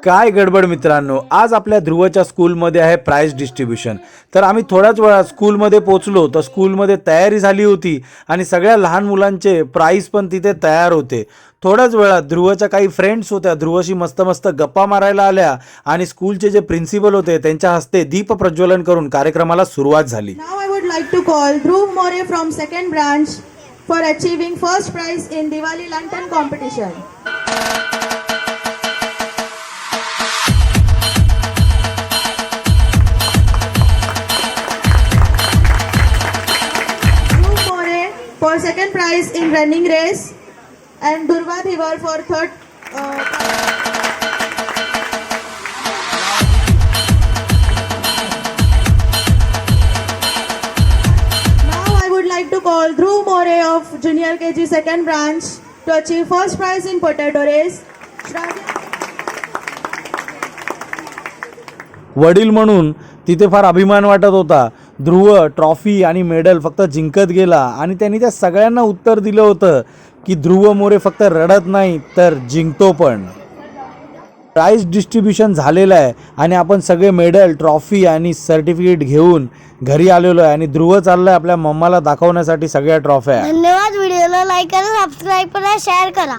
काय गडबड मित्रांनो, आज आपल्या ध्रुवच्या स्कूलमध्ये आहे प्राइज डिस्ट्रीब्युशन। तर आम्ही थोड्याच वेळात स्कूलमध्ये पोहोचलो तर स्कूलमध्ये तयारी झाली होती आणि सगळ्या लहान मुलांचे प्राइज पण तिथे तयार होते। थोड्याच वेळात ध्रुवच्या काही फ्रेंड्स होत्या, ध्रुवशी मस्त मस्त गप्पा मारायला आल्या आणि स्कूलचे जे प्रिन्सिपल होते त्यांच्या हस्ते दीप प्रज्वलन करून कार्यक्रमाला सुरुवात झाली। Now I would like to call Dhruv More from second branch for achieving first prize in Diwali lantern competition. Dhruv More for second prize in running race and Durva Dhivar for third. Now I would like to call Dhruv More of Junior KG second branch to achieve first prize in potato race. वडील म्हणून तिथे फार अभिमान वाटत होता। ध्रुव trophy आणि medal फक्त जिंकत गेला आणि त्यांनी त्या सगळ्यांना उत्तर दिलं होतं की ध्रुव मोरे फक्त रडत नाही तर जिंकतो पण। प्राइज डिस्ट्रीब्युशन झालेलं आहे आणि आपण सगळे मेडल ट्रॉफी आणि सर्टिफिकेट घेऊन घरी आलेलो आहे आणि ध्रुव चाललाय आपल्या मम्माला दाखवण्यासाठी सगळ्या ट्रॉफ्या। धन्यवाद। व्हिडिओला लाईक करा, सबस्क्राइब करा, शेअर करा।